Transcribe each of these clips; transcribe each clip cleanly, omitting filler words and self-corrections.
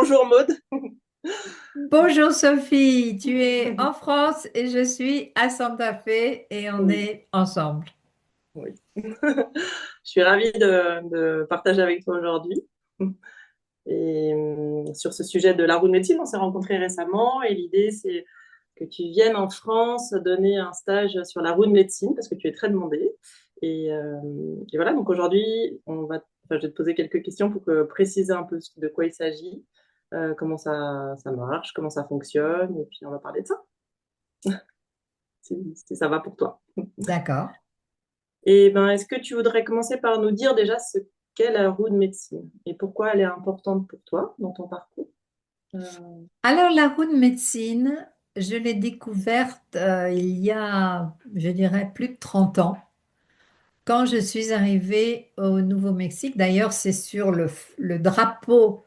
Bonjour Maud. Bonjour Sophie, tu es en France et je suis à Santa Fe et on Oui, est ensemble. oui. Je suis ravie de partager avec toi aujourd'hui. Et sur ce sujet de la roue de médecine, on s'est rencontrés récemment et l'idée c'est que tu viennes en France donner un stage sur la roue de médecine parce que tu es très demandée. Et voilà, donc aujourd'hui, je vais te poser quelques questions pour préciser un peu de quoi il s'agit, comment ça marche, comment ça fonctionne, et puis on va parler de ça, si ça va pour toi. D'accord. Et ben, est-ce que tu voudrais commencer par nous dire déjà ce qu'est la roue de médecine et pourquoi elle est importante pour toi dans ton parcours? Euh, Alors la roue de médecine, je l'ai découverte il y a, je dirais, plus de 30 ans quand je suis arrivée au Nouveau-Mexique. D'ailleurs, c'est sur le drapeau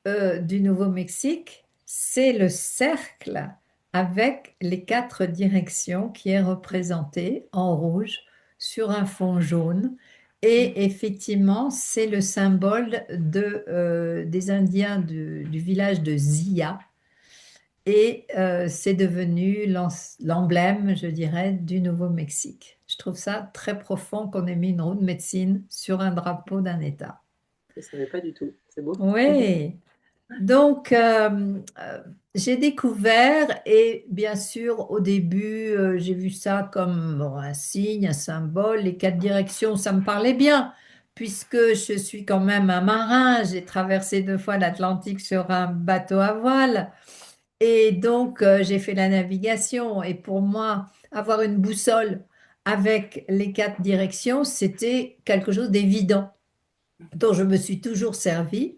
du Nouveau-Mexique, c'est le cercle avec les quatre directions qui est représenté en rouge sur un fond jaune. Et effectivement, c'est le symbole des Indiens du village de Zia. Et c'est devenu l'emblème, je dirais, du Nouveau-Mexique. Je trouve ça très profond qu'on ait mis une roue de médecine sur un drapeau d'un État. je ne savais pas du tout. C'est beau. Oui. Donc, j'ai découvert et bien sûr, au début, j'ai vu ça comme bon, un signe, un symbole. Les quatre directions, ça me parlait bien, puisque je suis quand même un marin. J'ai traversé 2 fois l'Atlantique sur un bateau à voile. Et donc, j'ai fait la navigation. Et pour moi, avoir une boussole avec les quatre directions, c'était quelque chose d'évident, dont je me suis toujours servi.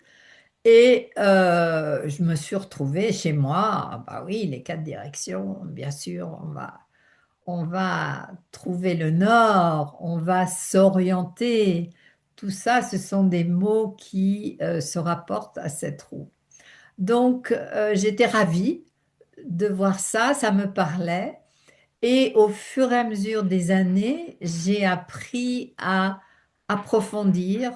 Et je me suis retrouvée chez moi. Ah bah oui, les quatre directions, bien sûr, on va trouver le nord, on va s'orienter. Tout ça, ce sont des mots qui se rapportent à cette roue. Donc, j'étais ravie de voir ça, ça me parlait. Et au fur et à mesure des années, j'ai appris à approfondir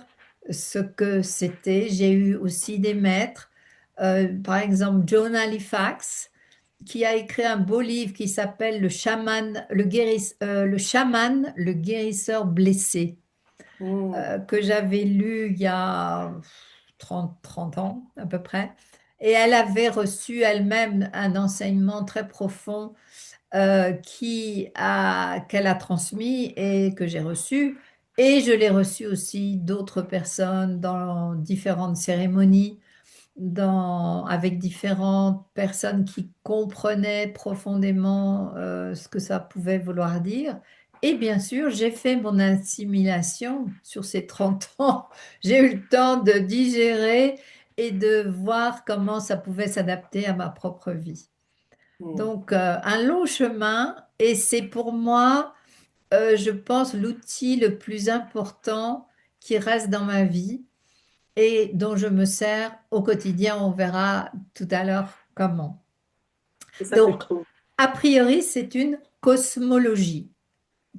ce que c'était. J'ai eu aussi des maîtres, par exemple John Halifax, qui a écrit un beau livre qui s'appelle le chaman, le guérisseur blessé, Mm. que j'avais lu il y a 30 ans à peu près. Et elle avait reçu elle-même un enseignement très profond qu'elle a transmis et que j'ai reçu. Et je l'ai reçu aussi d'autres personnes dans différentes cérémonies, avec différentes personnes qui comprenaient profondément ce que ça pouvait vouloir dire. Et bien sûr, j'ai fait mon assimilation sur ces 30 ans. J'ai eu le temps de digérer et de voir comment ça pouvait s'adapter à ma propre vie. Mm. Donc, un long chemin, et c'est pour moi, je pense, l'outil le plus important qui reste dans ma vie et dont je me sers au quotidien. On verra tout à l'heure comment. C'est ça que je Donc, trouve. a priori, c'est une cosmologie.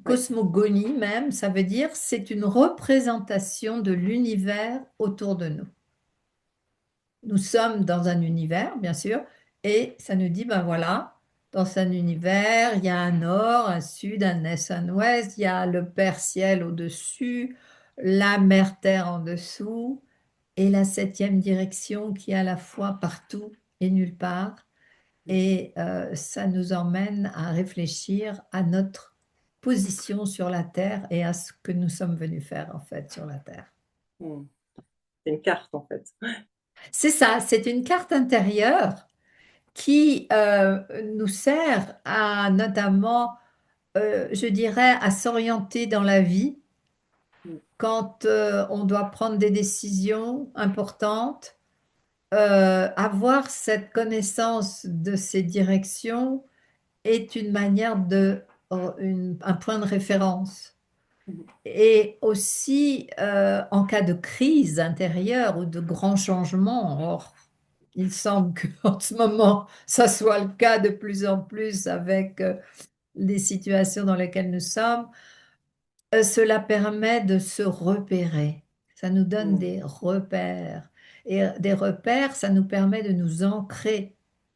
Ouais, Cosmogonie même, ça veut dire c'est une représentation de l'univers autour de nous. Nous sommes dans un univers, bien sûr, et ça nous dit, ben voilà, dans un univers, il y a un nord, un sud, un est, un ouest, il y a le Père Ciel au-dessus, la Mère Terre en dessous, et la septième direction qui est à la fois partout et nulle part. Et ça nous emmène à réfléchir à notre position sur la Terre et à ce que nous sommes venus faire en fait sur la Terre. mm. C'est une carte en fait. C'est ça, c'est une carte intérieure qui nous sert à notamment, je dirais, à s'orienter dans la vie Mm. quand on doit prendre des décisions importantes. Avoir cette connaissance de ces directions est une manière un point de référence. Mm. Et aussi, en cas de crise intérieure ou de grands changements, or, il semble qu'en ce moment, ça soit le cas de plus en plus avec les situations dans lesquelles nous sommes, cela permet de se repérer. Ça nous donne Mm. des repères. Et des repères, ça nous permet de nous ancrer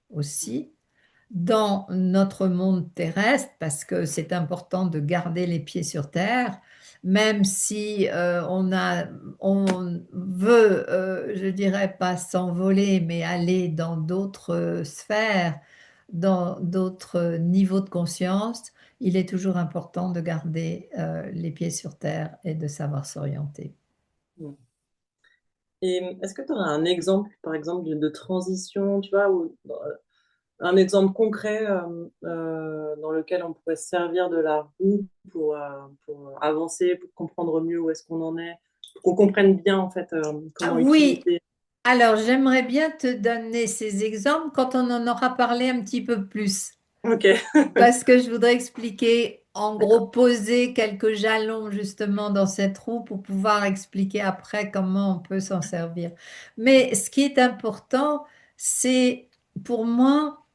aussi dans notre monde terrestre, parce que c'est important de garder les pieds sur terre, même si on veut, je dirais pas s'envoler, mais aller dans d'autres sphères, dans d'autres niveaux de conscience, il est toujours important de garder les pieds sur terre et de savoir s'orienter. Mm. Et est-ce que tu aurais un exemple, par exemple, de transition, tu vois, ou un exemple concret dans lequel on pourrait se servir de la roue pour avancer, pour comprendre mieux où est-ce qu'on en est, pour qu'on comprenne bien en fait Ah comment oui, utiliser. alors j'aimerais bien te donner ces exemples quand on en aura parlé un petit peu plus. Ok, Parce que je voudrais expliquer, en d'accord. gros, poser quelques jalons justement dans cette roue pour pouvoir expliquer après comment on peut s'en servir. Mais ce qui est important, c'est pour moi,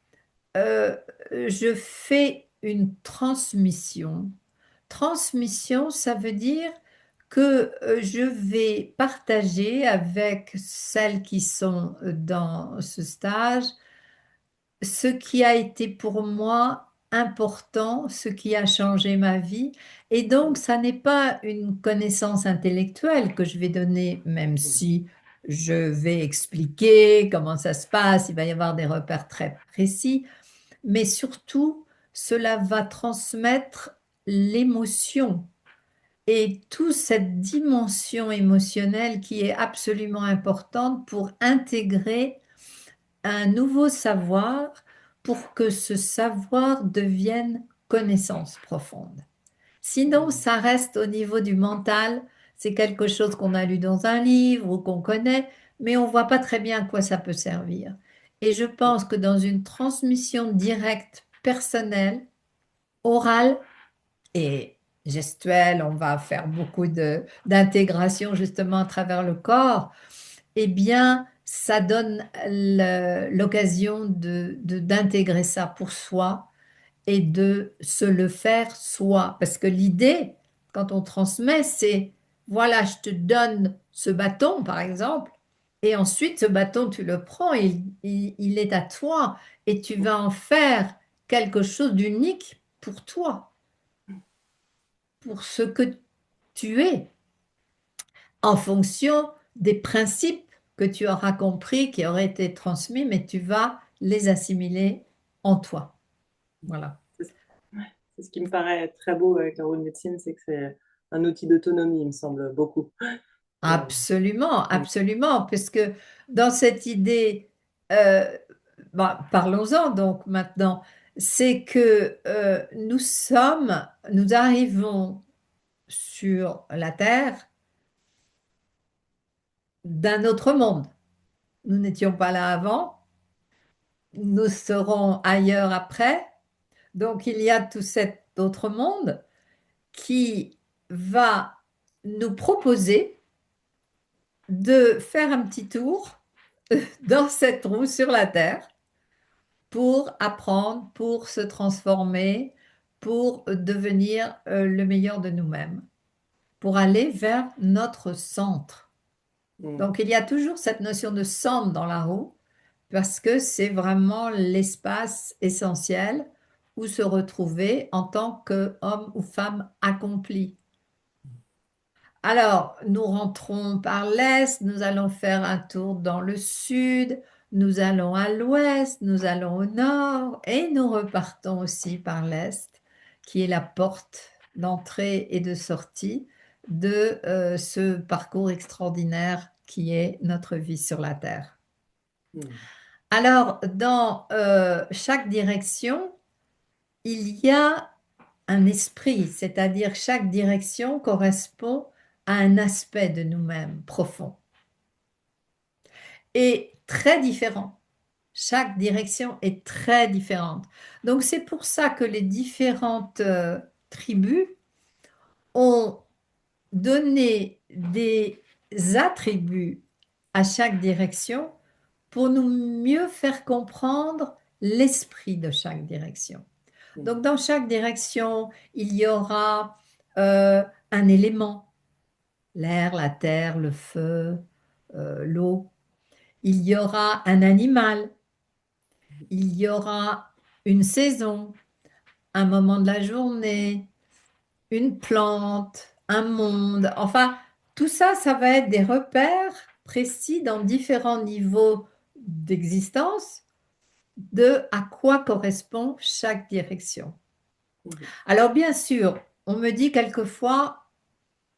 euh, je fais une transmission. Transmission, ça veut dire que je vais partager avec celles qui sont dans ce stage ce qui a été pour moi important, ce qui a changé ma vie. Et donc, ça n'est pas une connaissance intellectuelle que je vais donner, même si je vais expliquer comment ça se passe, il va y avoir des repères très précis, mais surtout, cela va transmettre l'émotion et toute cette dimension émotionnelle qui est absolument importante pour intégrer un nouveau savoir pour que ce savoir devienne connaissance profonde. Sinon, ça reste au niveau du mental, c'est quelque chose qu'on a lu dans un livre ou qu'on connaît, mais on ne voit pas très bien à quoi ça peut servir. Et je pense que dans une transmission directe, personnelle, orale et gestuelle, on va faire beaucoup d'intégration justement à travers le corps, eh bien, ça donne l'occasion d'intégrer ça pour soi et de se le faire soi. Parce que l'idée, quand on transmet, c'est, voilà, je te donne ce bâton, par exemple, et ensuite, ce bâton, tu le prends, il est à toi, et tu vas en faire quelque chose d'unique pour toi, pour ce que tu es, en fonction des principes que tu auras compris, qui auraient été transmis, mais tu vas les assimiler en toi. Voilà. C'est ouais, c'est ce qui me paraît très beau avec la roue de médecine, c'est que c'est un outil d'autonomie, il me semble beaucoup. Euh, Absolument, absolument, puisque dans cette idée, euh, parlons-en donc maintenant, c'est que nous arrivons sur la Terre d'un autre monde. Nous n'étions pas là avant, nous serons ailleurs après. Donc il y a tout cet autre monde qui va nous proposer de faire un petit tour dans cette roue sur la Terre pour apprendre, pour se transformer, pour devenir le meilleur de nous-mêmes, pour aller vers notre centre. mm, Donc il y a toujours cette notion de centre dans la roue parce que c'est vraiment l'espace essentiel où se retrouver en tant qu'homme ou femme accompli. Alors, nous rentrons par l'est, nous allons faire un tour dans le sud, nous allons à l'ouest, nous allons au nord et nous repartons aussi par l'est, qui est la porte d'entrée et de sortie de ce parcours extraordinaire qui est notre vie sur la Terre. mm, Alors, dans chaque direction, il y a un esprit, c'est-à-dire chaque direction correspond à un aspect de nous-mêmes profond et très différent. Chaque direction est très différente. Donc c'est pour ça que les différentes tribus ont donné des attributs à chaque direction pour nous mieux faire comprendre l'esprit de chaque direction. mm, Donc, dans chaque direction, il y aura un élément, l'air, la terre, le feu, l'eau. il y aura un animal, il y aura une saison, un moment de la journée, une plante, un monde. Enfin, tout ça, ça va être des repères précis dans différents niveaux d'existence de à quoi correspond chaque direction. Mhm. Alors, bien sûr, on me dit quelquefois,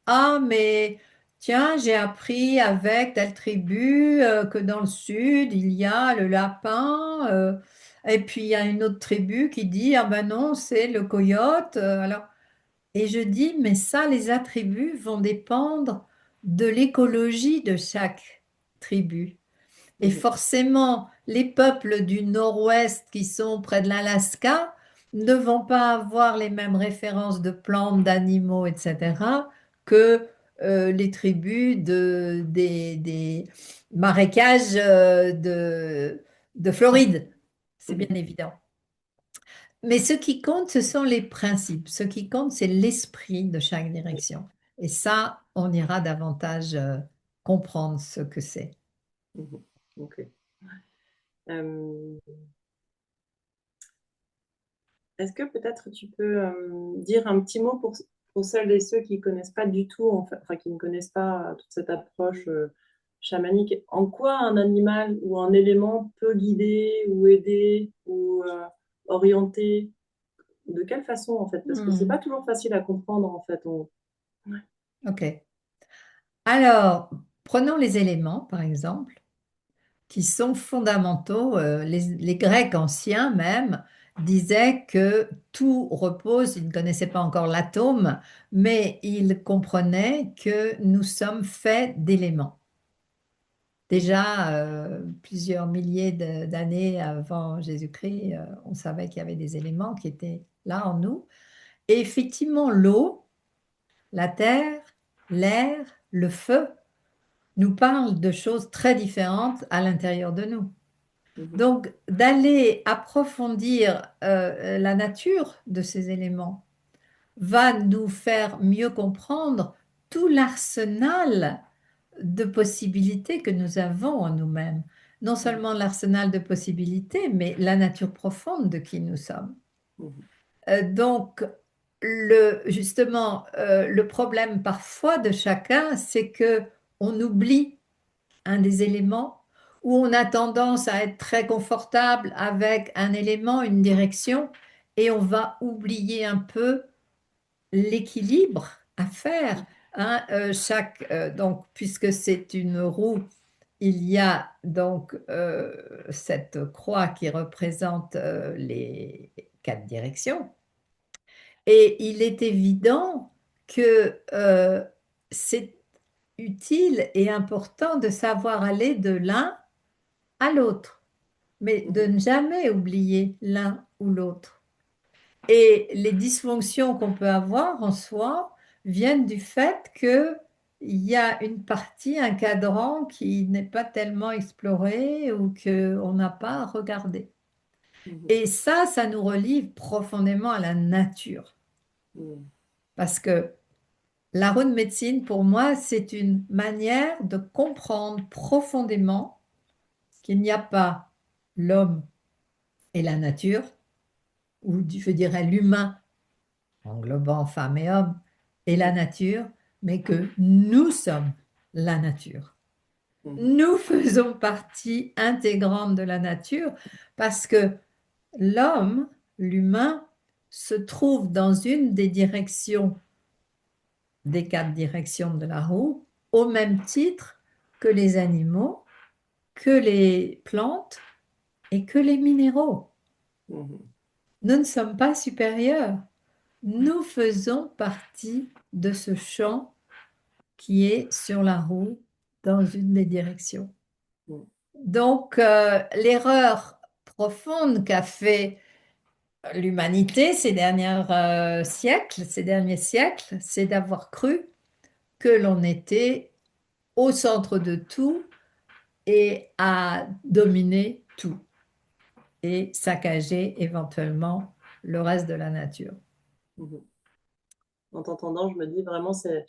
ah, mais tiens, j'ai appris avec telle tribu que dans le sud, il y a le lapin, et puis il y a une autre tribu qui dit, ah ben non, c'est le coyote. Alors, et je dis, mais ça, les attributs vont dépendre de l'écologie de chaque tribu. Et Mhm. forcément, les peuples du nord-ouest qui sont près de l'Alaska ne vont pas avoir les mêmes références de plantes, d'animaux, etc., que les tribus des marécages de Floride. C'est bien Mhm. évident. Mais ce qui compte, ce sont les principes. Ce qui compte, c'est l'esprit de chaque Oui. direction. Et ça, on ira davantage comprendre ce que c'est. Mhm. Ok. Euh, Est-ce que peut-être tu peux dire un petit mot pour celles et ceux qui ne connaissent pas du tout, enfin qui ne connaissent pas toute cette approche chamanique, en quoi un animal ou un élément peut guider ou aider ou orienter, de quelle façon en fait? Parce que c'est pas Hmm, toujours facile à comprendre en fait. Ouais. ok. Alors, prenons les éléments, par exemple, qui sont fondamentaux. Les Grecs anciens même disaient que tout repose, ils ne connaissaient pas encore l'atome, mais ils comprenaient que nous sommes faits d'éléments. Mhm. Déjà, plusieurs milliers d'années avant Jésus-Christ, on savait qu'il y avait des éléments qui étaient là en nous. Et effectivement, l'eau, la terre, l'air, le feu nous parlent de choses très différentes à l'intérieur de nous. Mhm. Donc, d'aller approfondir la nature de ces éléments va nous faire mieux comprendre tout l'arsenal de possibilités que nous avons en nous-mêmes. Non Mhm. seulement l'arsenal de possibilités, mais la nature profonde de qui nous sommes. Mhm. Donc, justement, le problème parfois de chacun, c'est que on oublie un des éléments ou on a tendance à être très confortable avec un élément, une direction, et on va oublier un peu l'équilibre à faire. Hein, donc, puisque c'est une roue, il y a donc cette croix qui représente les quatre directions. Et il est évident que c'est utile et important de savoir aller de l'un à l'autre, mais de Mhm. ne jamais oublier l'un ou l'autre. Et les dysfonctions qu'on peut avoir en soi viennent du fait que il y a une partie, un cadran qui n'est pas tellement exploré ou qu'on n'a pas regardé. Mhm. Et ça nous relie profondément à la nature. Mhm. Parce que la route médecine, pour moi, c'est une manière de comprendre profondément qu'il n'y a pas l'homme et la nature, ou je dirais l'humain, englobant femme et homme, et la Mhm. nature, mais que nous sommes la nature. Mhm. Nous faisons partie intégrante de la nature parce que l'homme, l'humain, se trouve dans une des directions, des quatre directions de la roue, au même titre que les animaux, que les plantes et que les minéraux. Mhm. Nous ne sommes pas supérieurs. Nous faisons partie de ce champ qui est sur la roue dans une des directions. Mhm. Donc, l'erreur profonde qu'a fait l'humanité ces derniers siècles, c'est d'avoir cru que l'on était au centre de tout et à dominer tout et saccager éventuellement le reste de la nature. Mhm. En t'entendant, je me dis vraiment, c'est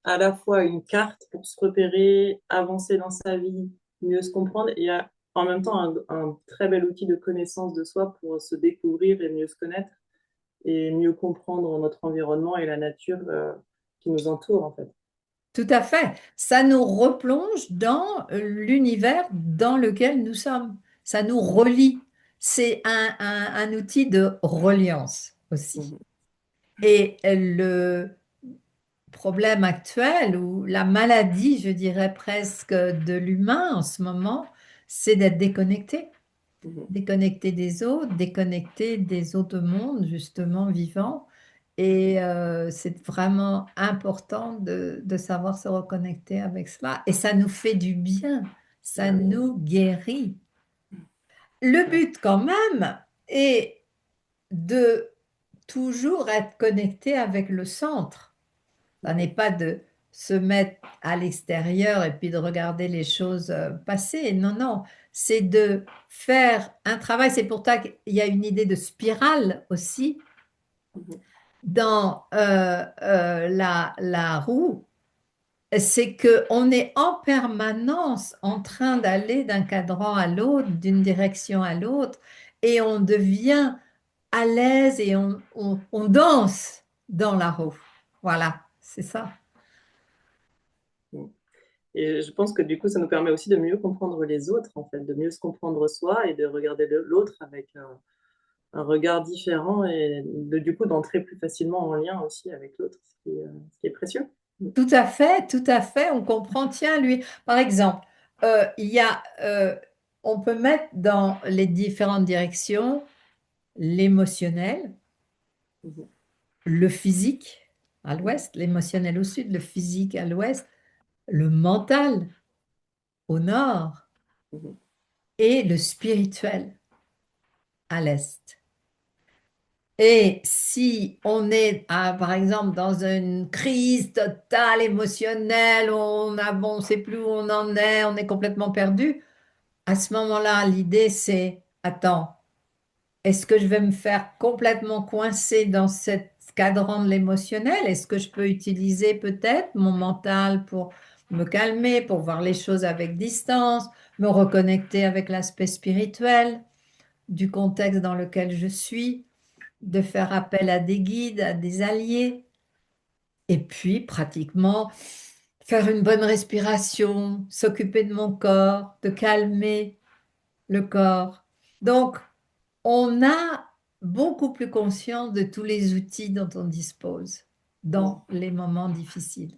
à la fois une carte pour se repérer, avancer dans sa vie, mieux se comprendre et en même temps un très bel outil de connaissance de soi pour se découvrir et mieux se connaître et mieux comprendre notre environnement et la nature qui nous entoure en fait. Tout à fait. Ça nous replonge dans l'univers dans lequel nous sommes. Ça nous Mhm. relie. C'est un outil de reliance aussi. Mhm. Et le problème actuel ou la maladie, je dirais presque, de l'humain en ce moment, c'est d'être déconnecté. Mhm. Déconnecté des autres mondes, justement, vivants. Et c'est vraiment important de savoir se reconnecter avec cela. Et ça nous fait du bien, ça Ah oui, nous guérit. Le ouais. but quand même est de toujours être connecté avec le centre. Ça n'est Mhm. pas de se mettre à l'extérieur et puis de regarder les choses passer. Non, non, c'est de faire un travail. C'est pour ça qu'il y a une idée de spirale aussi Mhm. dans la roue. C'est qu'on est en permanence en train d'aller d'un cadran à l'autre, d'une direction à l'autre, et on devient à l'aise et on danse dans la roue. Voilà, c'est ça. Mhm. Et je pense que du coup, ça nous permet aussi de mieux comprendre les autres, en fait, de mieux se comprendre soi et de regarder l'autre avec un regard différent et du coup d'entrer plus facilement en lien aussi avec l'autre, ce qui est précieux. Tout à fait, tout à fait. On comprend, tiens, lui, par exemple, il y a, on peut mettre dans les différentes directions l'émotionnel, Mhm. le physique à Mhm. l'ouest, l'émotionnel au sud, le physique à l'ouest, le mental au nord Mhm. et le spirituel à l'est. Et si on est, par exemple, dans une crise totale émotionnelle, on ne sait plus où on en est, on est complètement perdu, à ce moment-là, l'idée c'est, attends, est-ce que je vais me faire complètement coincer dans cet cadran de l'émotionnel? Est-ce que je peux utiliser peut-être mon mental pour me calmer, pour voir les choses avec distance, me reconnecter avec l'aspect spirituel du contexte dans lequel je suis, de faire appel à des guides, à des alliés, et puis pratiquement faire une bonne respiration, s'occuper de mon corps, de calmer le corps. Donc, on a beaucoup plus conscience de tous les outils dont on dispose Mhm. dans les moments difficiles.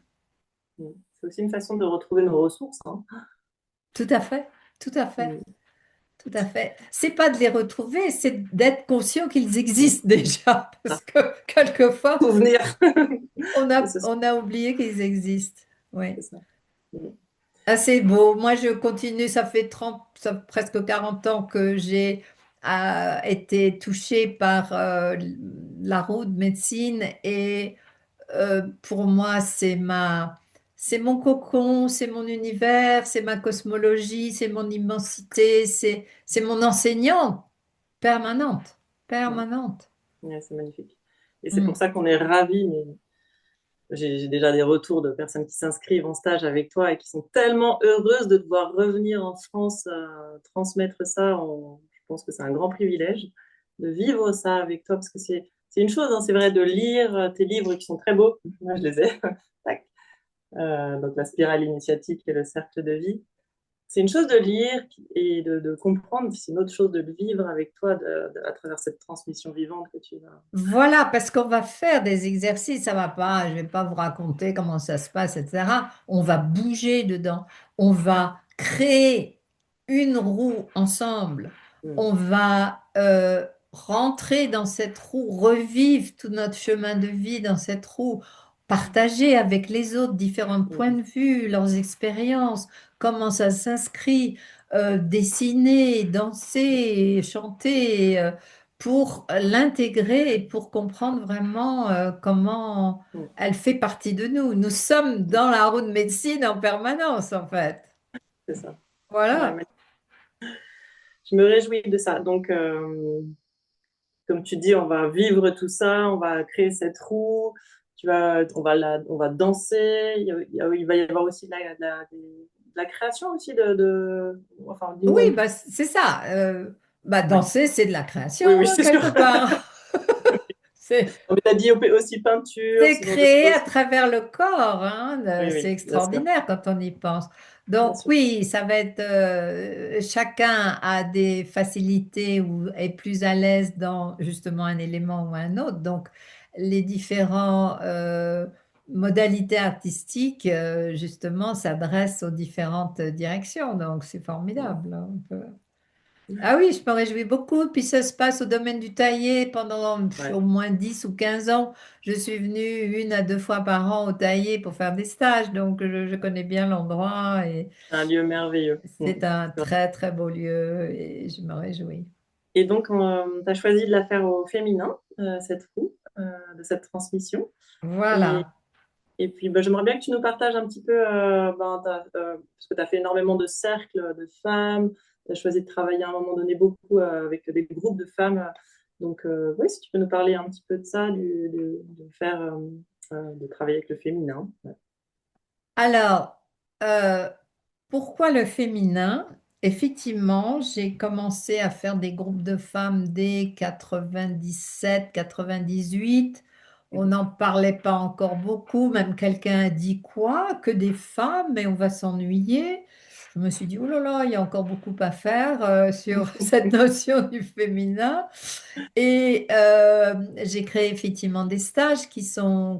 Mhm. C'est aussi une façon de retrouver nos ressources, hein. Tout à fait, tout à fait, Mhm. tout à fait. C'est pas de les retrouver, c'est d'être conscient qu'ils Mhm. existent déjà, Ah, parce que quelquefois, souvenir. De on a oublié qu'ils existent. Oui. c'est ça. Mhm. Ah, c'est beau. Moi, je continue. Ça fait 30, presque 40 ans que j'ai été touchée par la roue de médecine. Et pour moi, c'est mon cocon, c'est mon univers, c'est ma cosmologie, c'est mon immensité, c'est mon enseignante permanente, Ouais. permanente. Ouais, c'est magnifique. Et c'est pour Mm. ça qu'on est ravis, mais j'ai déjà des retours de personnes qui s'inscrivent en stage avec toi et qui sont tellement heureuses de devoir revenir en France transmettre ça. Je pense que c'est un grand privilège de vivre ça avec toi parce que c'est une chose, hein, c'est vrai, de lire tes livres qui sont très beaux. Moi, je les ai. Tac. Donc, La spirale initiatique et le cercle de vie. C'est une chose de lire et de comprendre, c'est une autre chose de le vivre avec toi à travers cette transmission vivante que tu vas. Voilà, parce qu'on va faire des exercices, ça va pas, je vais pas vous raconter comment ça se passe, etc. On va bouger dedans, on va créer une roue ensemble, Mm, on va rentrer dans cette roue, revivre tout notre chemin de vie dans cette roue, partager avec les autres différents points mm, de vue, leurs expériences, comment ça s'inscrit, dessiner, danser, chanter. Pour l'intégrer et pour comprendre vraiment comment mm, elle fait partie de nous. Nous sommes mm. dans la roue de médecine en permanence, en fait. C'est ça. Ouais, Voilà. mais je me réjouis de ça. Donc, comme tu dis, on va vivre tout ça, on va créer cette roue, on va danser. Il va y avoir aussi la création aussi enfin, Oui, dis-nous un peu. bah, c'est ça. Oui, Danser, c'est de la création, oui, oui, hein, c'est sûr. quelque part. C'est Mais tu as dit aussi peinture, C'est ce genre de créé à choses. travers le corps, hein, Oui, c'est oui, bien sûr, extraordinaire quand on y pense. bien Donc sûr. oui, ça va être chacun a des facilités ou est plus à l'aise dans justement un élément ou un autre. Donc les différents modalités artistiques justement s'adressent aux différentes directions. Donc c'est formidable, hein. Ah oui, je me réjouis beaucoup. Puis ça se passe au domaine du taillé pendant Ouais, au moins 10 ou 15 ans. Je suis venue 1 à 2 fois par an au taillé pour faire des stages, donc je connais bien l'endroit et c'est un lieu merveilleux. c'est un très très beau lieu et je me réjouis. Et donc, tu as choisi de la faire au féminin, cette roue, de cette transmission. Et, Voilà. et puis, bah, j'aimerais bien que tu nous partages un petit peu, parce que tu as fait énormément de cercles de femmes, tu as choisi de travailler à un moment donné beaucoup avec des groupes de femmes. Donc, oui, si tu peux nous parler un petit peu de ça, de travailler avec le féminin. Ouais. Alors, euh, pourquoi le féminin? Effectivement, j'ai commencé à faire des groupes de femmes dès 97, 98. On Mhm. n'en parlait pas encore beaucoup. Même quelqu'un a dit quoi? Que des femmes, mais on va s'ennuyer. Je me suis dit, oh là là, il y a encore beaucoup à faire sur cette notion du féminin. Et j'ai créé effectivement des stages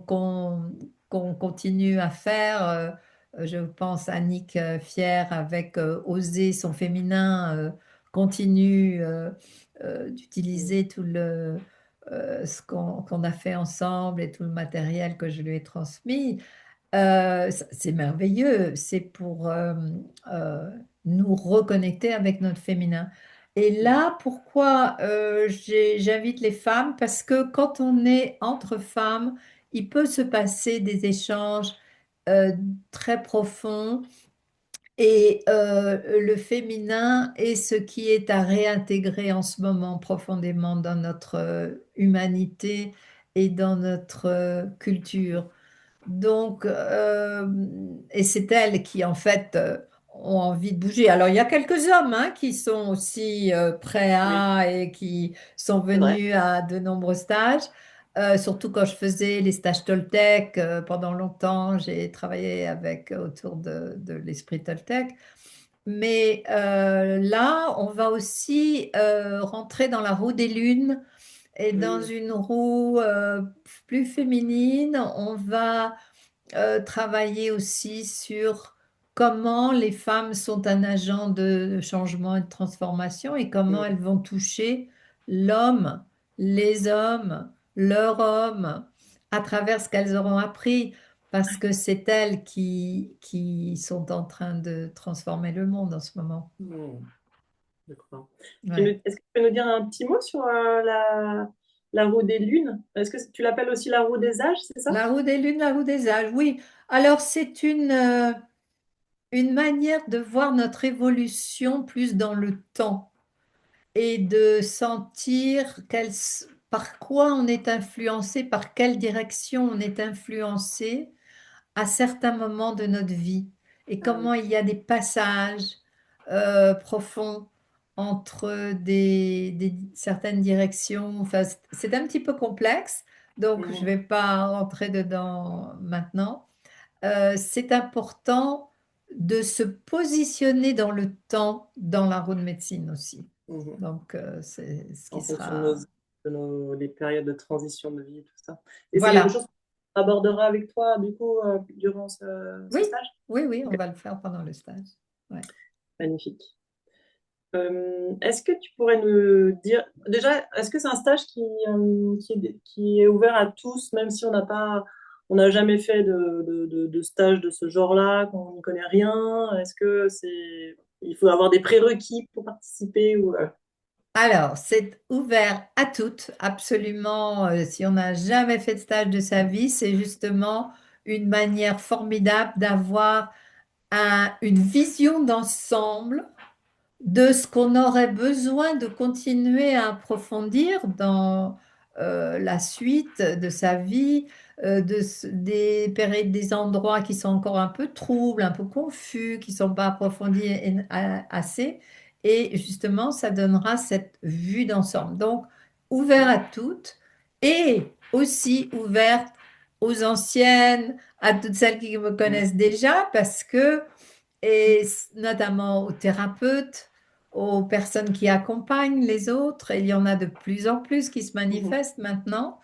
qu'on continue à faire. Je pense à Annick Fier avec Oser son féminin continue d'utiliser tout ce qu'on a fait ensemble et tout le matériel que je lui ai transmis. C'est merveilleux, c'est pour euh, nous reconnecter avec notre féminin. Et Mhm. là, pourquoi j'invite les femmes? Parce que quand on est entre femmes, il peut se passer des échanges euh, très profonds et le féminin est ce qui est à réintégrer en ce moment profondément dans notre humanité et dans notre culture. Donc, et c'est elles qui, en fait, ont envie de bouger. Alors, il y a quelques hommes hein, qui sont aussi prêts Oui, à et qui sont c'est vrai. venus à de nombreux stages. Surtout quand je faisais les stages Toltec, pendant longtemps, j'ai travaillé avec autour de l'esprit Toltec. Mais là, on va aussi rentrer dans la roue des lunes et dans Mm. une roue plus féminine. On va travailler aussi sur comment les femmes sont un agent de changement et de transformation et comment elles Mm. vont toucher l'homme, les hommes, leur homme, à travers ce qu'elles auront appris, parce que c'est elles qui sont en train de transformer le monde en ce moment. Mm. D'accord. Ouais. Est-ce que tu peux nous dire un petit mot sur la roue des lunes? Est-ce que tu l'appelles aussi la roue des âges, c'est ça? La roue des lunes, la roue des âges, oui. Alors, c'est une manière de voir notre évolution plus dans le temps et de sentir par quoi on est influencé, par quelle direction on est influencé à certains moments de notre vie et Ah comment oui. il y a des passages profonds entre certaines directions. Enfin, c'est un petit peu complexe, donc je ne Mhm. vais pas rentrer dedans maintenant. C'est important de se positionner dans le temps dans la roue de médecine aussi. Mhm. Donc, c'est ce qui En fonction de nos, sera... les périodes de transition de vie, tout ça. Et c'est quelque chose Voilà. qu'on abordera avec toi, du coup, durant ce Oui, stage? oui, oui, on Ok. va le faire pendant le stage. Ouais. Magnifique. Est-ce que tu pourrais nous dire, déjà, est-ce que c'est un stage qui est ouvert à tous, même si on n'a jamais fait de stage de ce genre-là, qu'on n'y connaît rien? Il faut avoir des prérequis pour participer ou, Alors, c'est ouvert à toutes, absolument. Si on n'a jamais fait de stage de sa vie, c'est justement une manière formidable d'avoir une vision d'ensemble de ce qu'on aurait besoin de continuer à approfondir dans la suite de sa vie, des endroits qui sont encore un peu troubles, un peu confus, qui ne sont pas approfondis assez. Et justement, ça donnera cette vue d'ensemble. Donc, ouvert à toutes et aussi ouverte aux anciennes, à toutes celles qui me connaissent déjà, parce que, et notamment aux thérapeutes, aux personnes qui accompagnent les autres, et il y en a de plus en plus qui se manifestent maintenant.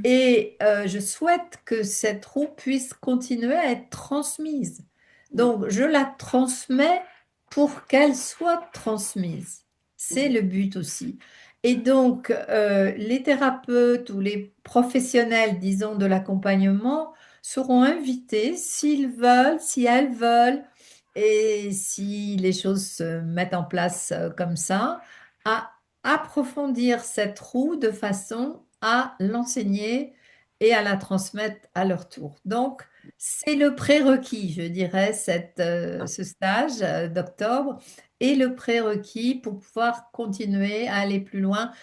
Et je souhaite que cette roue puisse continuer à être transmise. Donc, je la transmets pour qu'elle soit transmise. C'est le but aussi. Et donc, les thérapeutes ou les professionnels, disons, de l'accompagnement seront invités, s'ils veulent, si elles veulent, et si les choses se mettent en place comme ça, à approfondir cette roue de façon à l'enseigner et à la transmettre à leur tour. Donc, c'est le prérequis, je dirais, ce stage d'octobre est le prérequis pour pouvoir continuer à aller plus loin